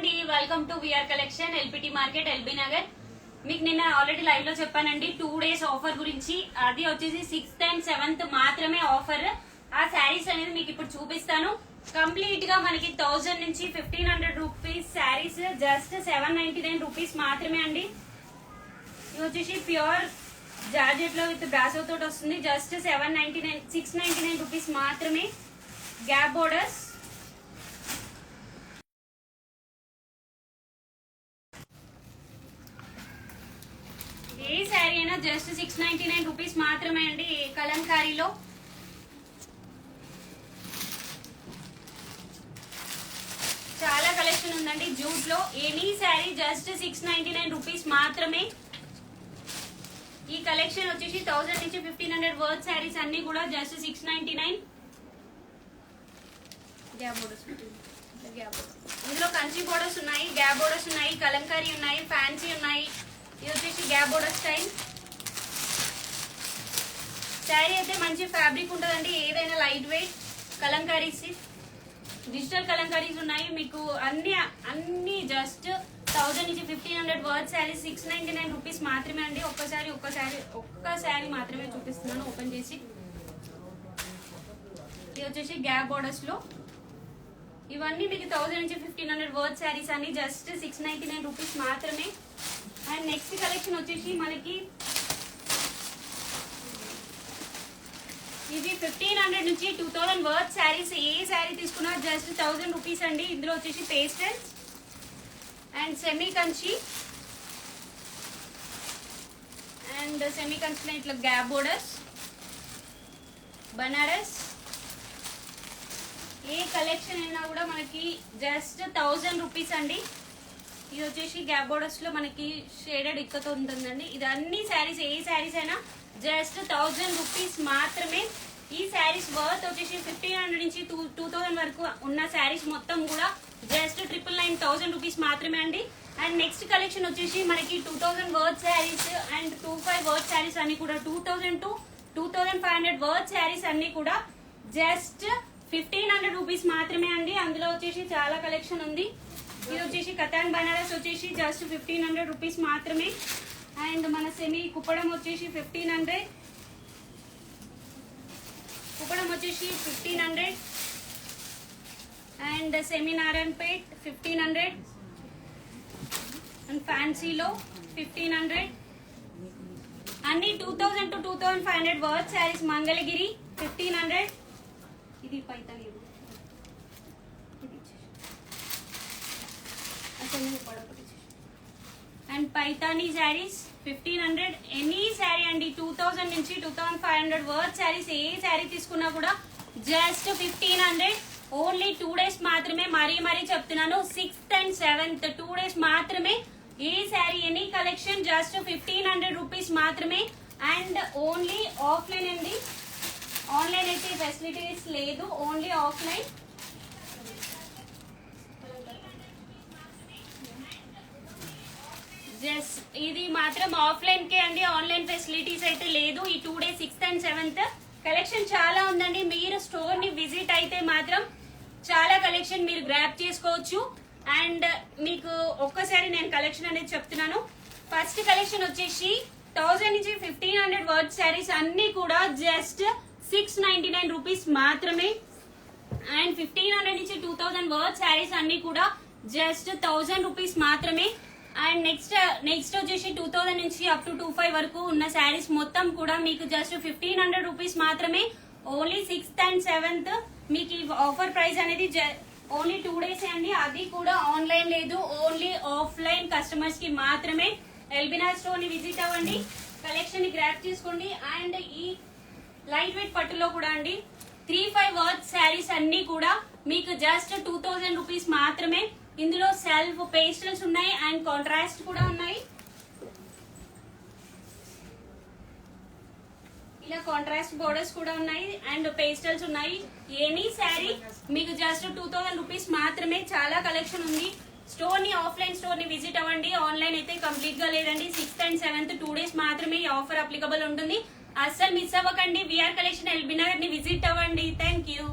అండి, welcome to VR collection LPT market LB Nagar. మీకు నిన్న ఆల్రెడీ లైవ్ లో చెప్పానండి 2 days ఆఫర్ గురించి. అది వచ్చేసి 6th and 7th మాత్రమే ఆఫర్. ఆ శారీస్ అనేది మీకు ఇప్పుడు చూపిస్తాను. కంప్లీట్ గా మనకి 1000 నుంచి 1500 రూపీస్ శారీస్ జస్ట్ 799 రూపీస్ మాత్రమే అండి. ఇది వచ్చేసి ప్యూర్ జార్జెట్ లో విత్ బ్రాసో తోటి వస్తుంది. జస్ట్ 699 రూపీస్ మాత్రమే. గ్యాప్ బోర్డర్స్, ఏ శారీ అయినా జస్ట్ 699 రూపీస్ మాత్రమే అండి. కలంకారీలో చాలా కలెక్షన్ ఉందండి. జూట్ లో ఎనీ శారీ జస్ట్ 699 రూపీస్ మాత్రమే. ఈ కలెక్షన్ వచ్చేసి 1000 నుంచి 1500 వర్త్ శారీస్ అన్ని కూడా జస్ట్ 699. ఇందులో కంచి బోర్డర్స్ ఉన్నాయి, గ్యాప్ బోర్డర్స్ ఉన్నాయి, కలంకారీ ఉన్నాయి, ఫ్యాన్సీ ఉన్నాయి. ఇది వచ్చేసి గ్యాప్ బోర్డర్ స్టైల్ శారీ. అయితే మంచి ఫ్యాబ్రిక్ ఉంటుందండి. ఏదైనా light weight kalamkaris, digital kalamkaris ఉన్నాయి మీకు. అన్ని జస్ట్ 1000 నుంచి 1500 వర్త్ శారీ 699 రూపీస్ మాత్రమే అండి. ఒక్క శారీ మాత్రమే చూపిస్తున్నాను ఓపెన్ చేసి. ఇది వచ్చేసి గ్యాప్ బోర్డర్స్ లో ఇవన్నీ మీకు 1000 నుంచి 1500 వర్త్ శారీస్ అన్ని జస్ట్ 699 రూపీస్ మాత్రమే. అండ్ నెక్స్ట్ కలెక్షన్ వచ్చేసి మనకి ఇది 1500 నుంచి 2000 వర్త్ శారీస్. ఏ శారీ తీసుకున్నా జస్ట్ 1000 రూపీస్ అండి. ఇందులో వచ్చేసి పేస్టల్స్ అండ్ సెమీ కంచి ఇట్లా గ్యాప్ బోర్డర్స్, బనారస్. ఏ కలెక్షన్ అయినా కూడా మనకి జస్ట్ 1000 రూపీస్ అండి. ఇది వచ్చేసి గ్యాప్ బోర్డర్స్ లో మనకి షేడెడ్ ఇక్కతో ఉంటుందండి. ఇది అన్ని శారీస్, ఏ శారీస్ అయినా జస్ట్ 1000 రూపీస్ మాత్రమే. ఈ శారీస్ వర్త్ వచ్చేసి 1500 నుంచి 2000 వరకు ఉన్న శారీస్ మొత్తం కూడా జస్ట్ 999 రూపీస్ మాత్రమే అండి. అండ్ నెక్స్ట్ కలెక్షన్ వచ్చేసి మనకి 2000 worth saris and 25 worth saris అన్ని కూడా 2000 to 2500 వర్త్ శారీస్ అన్ని కూడా జస్ట్ 1500 రూపీస్ మాత్రమే అండి. అందులో వచ్చేసి చాలా కలెక్షన్ ఉంది. ఇది వచ్చేసి కతాన్ బనారస్ వచ్చేసి జస్ట్ 1500 రూపీస్ మాత్రమే. అండ్ మన సెమీ కుప్పడం వచ్చేసి 1500, అండ్ సెమీ నారాయణపేట్ 1500, అండ్ ఫ్యాన్సీలో 1500. అన్ని 2000 to 2500 వర్త్ శారీస్. మంగళగిరి 1500. ఇది పైతాని అండ్ పైతానీ శారీస్ 1500. ఎనీ శారీ అండి 2000 నుంచి 2500 వర్త్ శారీస్. ఏ శారీ తీసుకున్నా కూడా జస్ట్ 1500. ఓన్లీ 2 days మాత్రమే. మరీ చెప్తున్నాను, 6th and 7th 2 days మాత్రమే. A sari any collection just 1500 rupees మాత్రమే. అండ్ ఓన్లీ ఆఫ్లైన్ అండి. ఆన్లైన్ అయితే ఫెసిలిటీస్ లేదు, ఓన్లీ ఆఫ్లైన్. జస్ట్ ఇది మాత్రం ఆఫ్లైన్ కే అండి, ఆన్లైన్ ఫెసిలిటీస్ అయితే లేదు. ఈ 2 days 6th and 7th collection చాలా ఉందండి. మీరు స్టోర్ ని విజిట్ అయితే మాత్రం చాలా కలెక్షన్ మీరు గ్రాప్ చేసుకోవచ్చు. అండ్ మీకు ఒక్కసారి నేను కలెక్షన్ అనేది చెప్తున్నాను. ఫస్ట్ కలెక్షన్ వచ్చేసి 1000 నుంచి 1500 వర్త్ శారీస్ అన్ని కూడా జస్ట్ 699 రూపీస్ మాత్రమే. అండ్ 1500 నుంచి 2000 వర్త్ శారీస్ అన్ని కూడా జస్ట్ 1000 రూపీస్ మాత్రమే. అండ్ నెక్స్ట్ వచ్చేసి 2000 నుంచి అప్ టు 25 వరకు ఉన్న శారీస్ మొత్తం కూడా మీకు జస్ట్ 1500 రూపీస్ మాత్రమే. ఓన్లీ 6th and 7th మీకు ఈ ఆఫర్ ప్రైస్ అనేది ఓన్లీ 2 days అండి. అది కూడా ఆన్లైన్ లేదు, ఓన్లీ ఆఫ్లైన్ కస్టమర్స్ కి మాత్రమే. ఎల్బీనగర్ స్టోర్ ని విజిట్ అవ్వండి, కలెక్షన్ ని గ్రాప్ చేసుకోండి. అండ్ ఈ లైట్ వెయిట్ పట్టులో కూడా అండి 3-5 వర్త్ శారీస్ అన్ని కూడా మీకు జస్ట్ 2000 రూపీస్ మాత్రమే. ఇందులో సెల్ఫ్ పేస్టల్స్ ఉన్నాయి అండ్ కాంట్రాస్ట్ కూడా ఉన్నాయి. ఇలా కాంట్రాస్ట్ బోర్డర్స్ కూడా ఉన్నాయి అండ్ పేస్టల్స్ ఉన్నాయి. ఎనీ శారీ మీకు జస్ట్ 2000 రూపీస్ మాత్రమే. చాలా కలెక్షన్ ఉంది. స్టోర్ ని, ఆఫ్లైన్ స్టోర్ ని విజిట్ అవ్వండి. ఆన్లైన్ అయితే కంప్లీట్ గా లేదండి. 6th and 7th 2 days మాత్రమే ఈ ఆఫర్ అప్లికబుల్ ఉంటుంది. అస్సలు మిస్ అవ్వకండి. విఆర్ కలెక్షన్ ఎల్బీ నగర్ ని విజిట్ అవ్వండి. Thank you.